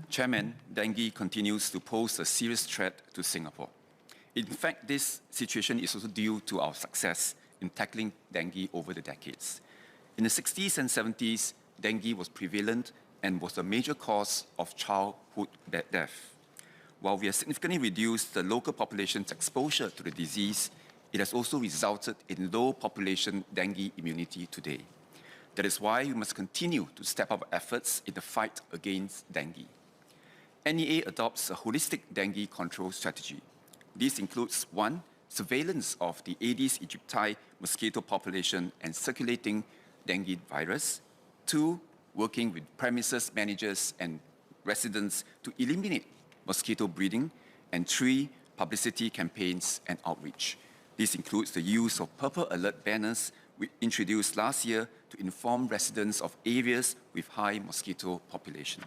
Chairman, dengue continues to pose a serious threat to Singapore. In fact, this situation is also due to our success in tackling dengue over the decades. In the 60s and 70s, dengue was prevalent and was a major cause of childhood death. While we have significantly reduced the local population's exposure to the disease, it has also resulted in low population dengue immunity today. That is why we must continue to step up efforts in the fight against dengue. NEA adopts a holistic dengue control strategy. This includes 1. Surveillance of the Aedes aegypti mosquito population and circulating dengue virus. 2. Working with premises managers and residents to eliminate mosquito breeding. And 3. Publicity campaigns and outreach. This includes the use of Purple Alert banners we introduced last year to inform residents of areas with high mosquito population.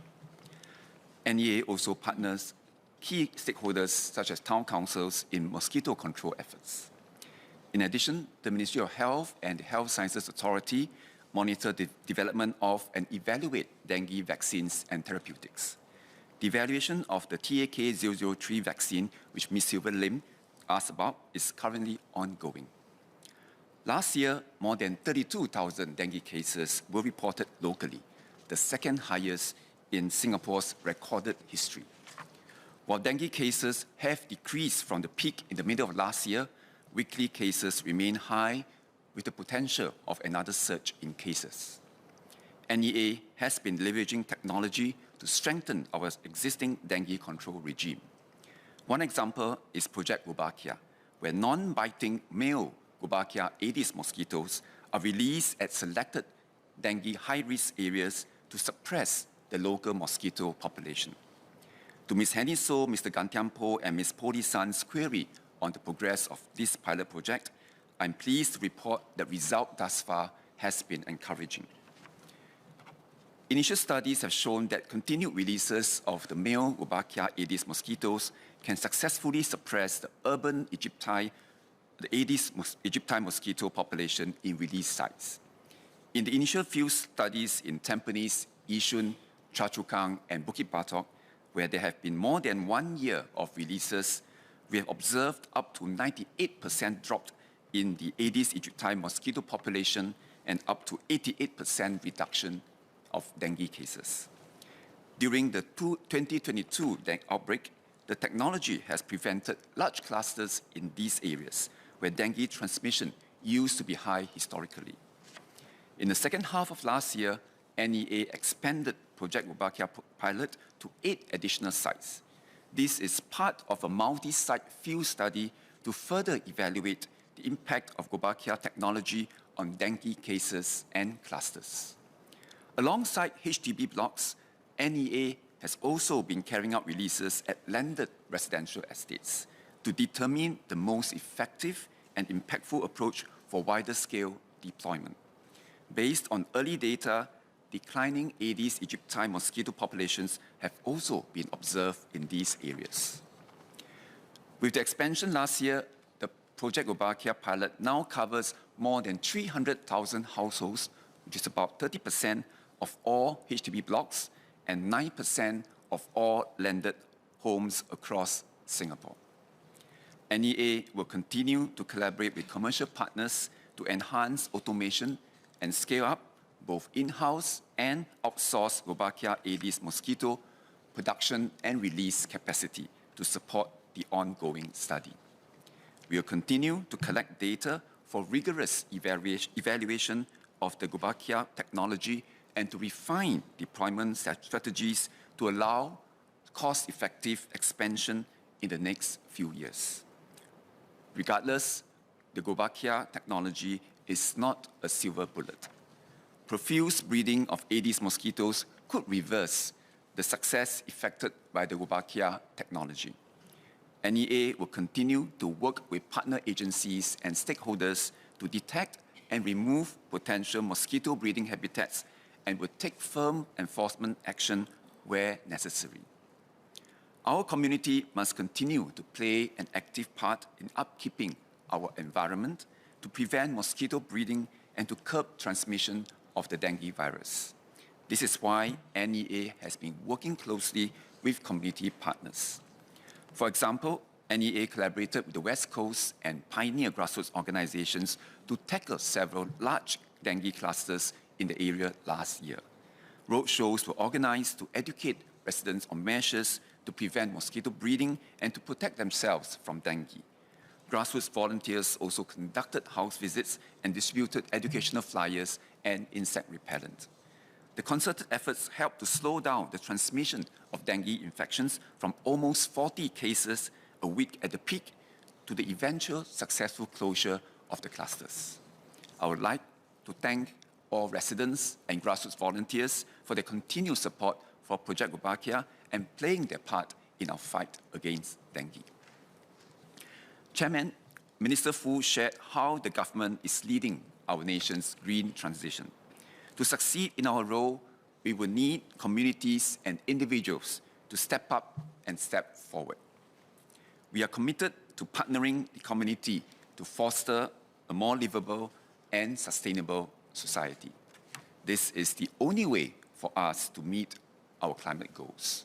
NEA also partners key stakeholders such as town councils in mosquito control efforts. In addition, the Ministry of Health and the Health Sciences Authority monitor the development of and evaluate dengue vaccines and therapeutics. The evaluation of the TAK-003 vaccine, which Ms. Silver Lim asked about, is currently ongoing. Last year, more than 32,000 dengue cases were reported locally, the second highest in Singapore's recorded history. While dengue cases have decreased from the peak in the middle of last year, weekly cases remain high with the potential of another surge in cases. NEA has been leveraging technology to strengthen our existing dengue control regime. One example is Project Wolbachia, where non-biting male Wolbachia Aedes mosquitoes are released at selected dengue high-risk areas to suppress the local mosquito population. To Ms. Henny So, Mr. Gantian Po, and Ms. Poli San's query on the progress of this pilot project, I'm pleased to report the result thus far has been encouraging. Initial studies have shown that continued releases of the male Wolbachia Aedes mosquitoes can successfully suppress the urban the Aedes aegypti mosquito population in release sites. In the initial field studies in Tampines, Yishun, Choa Chu Kang, and Bukit Batok, where there have been more than 1 year of releases, we have observed up to 98% drop in the Aedes aegypti mosquito population and up to 88% reduction of dengue cases. During the 2022 dengue outbreak, the technology has prevented large clusters in these areas where dengue transmission used to be high historically. In the second half of last year, NEA expanded Project Wolbachia pilot to 8 additional sites. This is part of a multi-site field study to further evaluate the impact of Wolbachia technology on dengue cases and clusters. Alongside HDB blocks, NEA has also been carrying out releases at landed residential estates to determine the most effective and impactful approach for wider scale deployment. Based on early data, declining Aedes aegypti mosquito populations have also been observed in these areas. With the expansion last year, the Project Wolbachia pilot now covers more than 300,000 households, which is about 30% of all HDB blocks and 9% of all landed homes across Singapore. NEA will continue to collaborate with commercial partners to enhance automation and scale up both in-house and outsourced Wolbachia Aedes mosquito production and release capacity to support the ongoing study. We will continue to collect data for rigorous evaluation of the Wolbachia technology and to refine deployment strategies to allow cost-effective expansion in the next few years. Regardless, the Wolbachia technology is not a silver bullet. Profuse breeding of Aedes mosquitoes could reverse the success effected by the Wolbachia technology. NEA will continue to work with partner agencies and stakeholders to detect and remove potential mosquito breeding habitats and will take firm enforcement action where necessary. Our community must continue to play an active part in upkeeping our environment to prevent mosquito breeding and to curb transmission of the dengue virus. This is why NEA has been working closely with community partners. For example, NEA collaborated with the West Coast and pioneer grassroots organizations to tackle several large dengue clusters in the area last year. Roadshows were organized to educate residents on measures to prevent mosquito breeding and to protect themselves from dengue. Grassroots volunteers also conducted house visits and distributed educational flyers and insect repellent. The concerted efforts helped to slow down the transmission of dengue infections from almost 40 cases a week at the peak to the eventual successful closure of the clusters. I would like to thank all residents and grassroots volunteers for their continued support for Project Wolbachia and playing their part in our fight against dengue. Chairman, Minister Fu shared how the government is leading our nation's green transition. To succeed in our role, we will need communities and individuals to step up and step forward. We are committed to partnering the community to foster a more livable and sustainable society. This is the only way for us to meet our climate goals.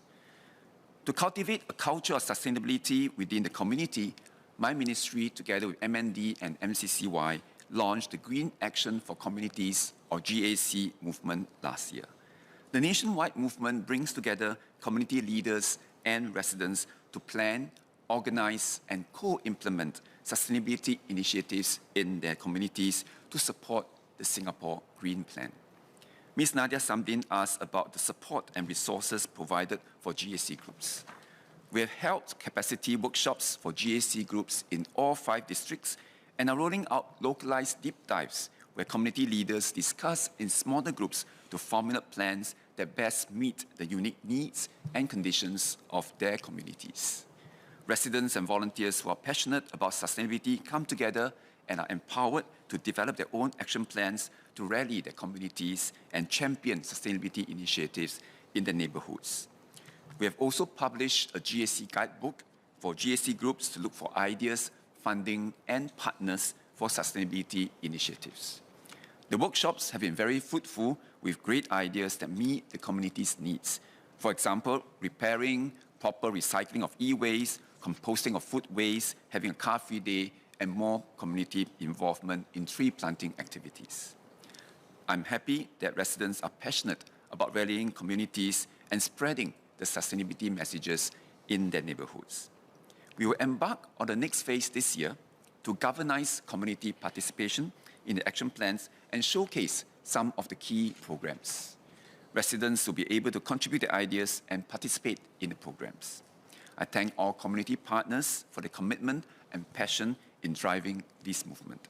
To cultivate a culture of sustainability within the community, my ministry, together with MND and MCCY, launched the Green Action for Communities, or GAC, movement last year. The nationwide movement brings together community leaders and residents to plan, organize, and co-implement sustainability initiatives in their communities to support the Singapore Green Plan. Ms. Nadia Samdin asked about the support and resources provided for GAC groups. We have held capacity workshops for GAC groups in all 5 districts and are rolling out localized deep dives where community leaders discuss in smaller groups to formulate plans that best meet the unique needs and conditions of their communities. Residents and volunteers who are passionate about sustainability come together and are empowered to develop their own action plans to rally their communities and champion sustainability initiatives in their neighborhoods. We have also published a GAC guidebook for GAC groups to look for ideas, funding, and partners for sustainability initiatives. The workshops have been very fruitful with great ideas that meet the community's needs. For example, repairing, proper recycling of e-waste, composting of food waste, having a car-free day, and more community involvement in tree planting activities. I'm happy that residents are passionate about rallying communities and spreading the sustainability messages in their neighborhoods. We will embark on the next phase this year to galvanize community participation in the action plans and showcase some of the key programs. Residents will be able to contribute their ideas and participate in the programs. I thank all community partners for their commitment and passion in driving this movement.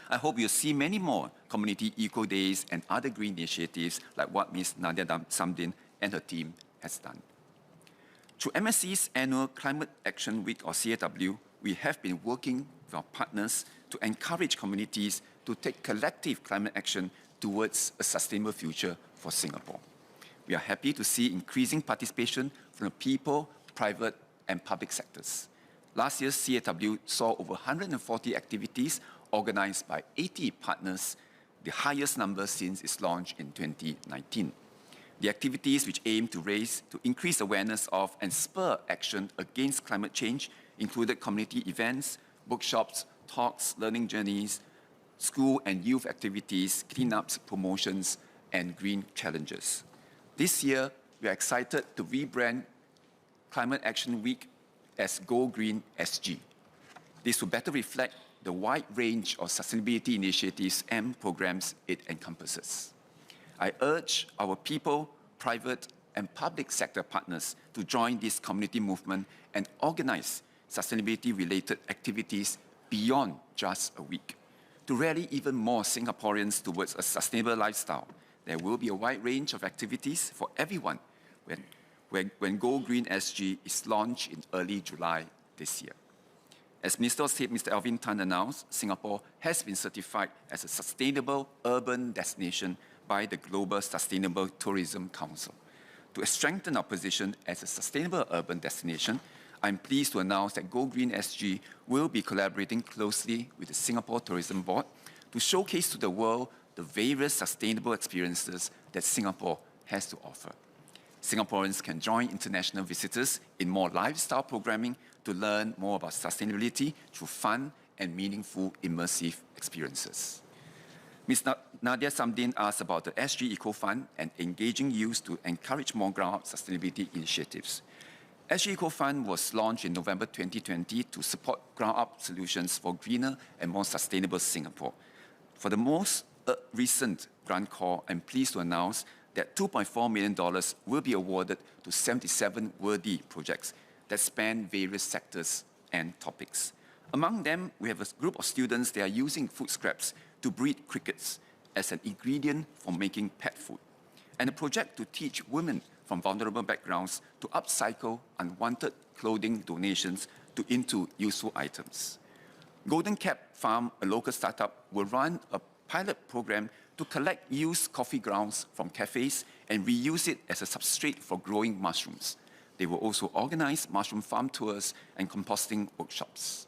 I hope you'll see many more community eco days and other green initiatives like what Ms. Nadia Samdin and her team has done. Through MSC's annual Climate Action Week, or CAW, we have been working with our partners to encourage communities to take collective climate action towards a sustainable future for Singapore. We are happy to see increasing participation from the people, private, and public sectors. Last year's CAW saw over 140 activities organized by 80 partners, the highest number since its launch in 2019. The activities which aim to increase awareness of and spur action against climate change included community events, workshops, talks, learning journeys, school and youth activities, cleanups, promotions, and green challenges. This year, we are excited to rebrand Climate Action Week as Go Green SG. This will better reflect the wide range of sustainability initiatives and programs it encompasses. I urge our people, private, and public sector partners to join this community movement and organize sustainability-related activities beyond just a week. To rally even more Singaporeans towards a sustainable lifestyle, there will be a wide range of activities for everyone when Go Green SG is launched in early July this year. As Minister of State Mr. Alvin Tan announced, Singapore has been certified as a sustainable urban destination by the Global Sustainable Tourism Council. To strengthen our position as a sustainable urban destination, I'm pleased to announce that Go Green SG will be collaborating closely with the Singapore Tourism Board to showcase to the world the various sustainable experiences that Singapore has to offer. Singaporeans can join international visitors in more lifestyle programming to learn more about sustainability through fun and meaningful immersive experiences. Ms. Nadia Samdin asked about the SG Eco Fund and engaging youth to encourage more ground-up sustainability initiatives. SG Eco Fund was launched in November 2020 to support ground-up solutions for greener and more sustainable Singapore. For the most recent grant call, I'm pleased to announce that $2.4 million will be awarded to 77 worthy projects that span various sectors and topics. Among them, we have a group of students that are using food scraps to breed crickets as an ingredient for making pet food, and a project to teach women from vulnerable backgrounds to upcycle unwanted clothing donations into useful items. Golden Cap Farm, a local startup, will run a pilot program to collect used coffee grounds from cafes and reuse it as a substrate for growing mushrooms. They will also organize mushroom farm tours and composting workshops.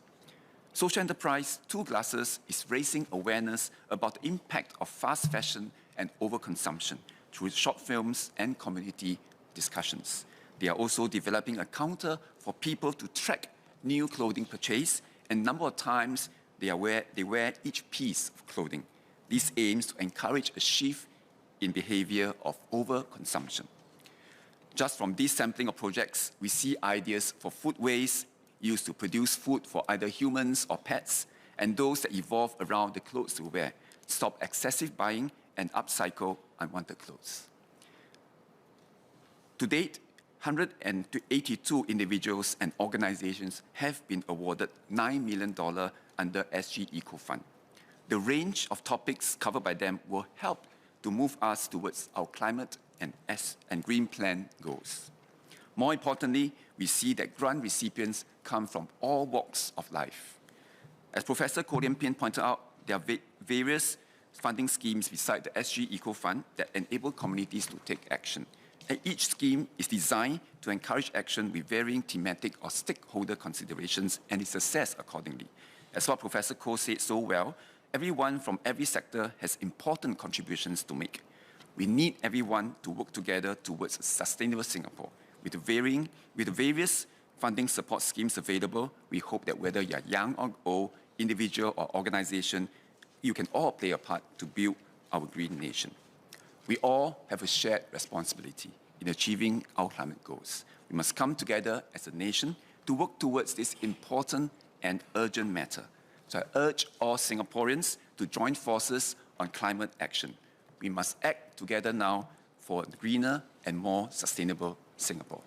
Social enterprise Two Glasses is raising awareness about the impact of fast fashion and overconsumption through short films and community discussions. They are also developing a counter for people to track new clothing purchase and number of times they wear each piece of clothing. This aims to encourage a shift in behavior of overconsumption. Just from this sampling of projects, we see ideas for food waste used to produce food for either humans or pets, and those that evolve around the clothes we wear, stop excessive buying and upcycle unwanted clothes. To date, 182 individuals and organizations have been awarded $9 million under SG Eco Fund. The range of topics covered by them will help to move us towards our climate and green plan goals. More importantly, we see that grant recipients come from all walks of life. As Professor Koh Lian Pien pointed out, there are various funding schemes beside the SG Eco Fund that enable communities to take action. And each scheme is designed to encourage action with varying thematic or stakeholder considerations and is assessed accordingly. As what Professor Koh said so well, everyone from every sector has important contributions to make. We need everyone to work together towards a sustainable Singapore. With the various funding support schemes available, we hope that whether you're young or old, individual or organization, you can all play a part to build our green nation. We all have a shared responsibility in achieving our climate goals. We must come together as a nation to work towards this important and urgent matter. So I urge all Singaporeans to join forces on climate action. We must act together now for a greener and more sustainable Singapore.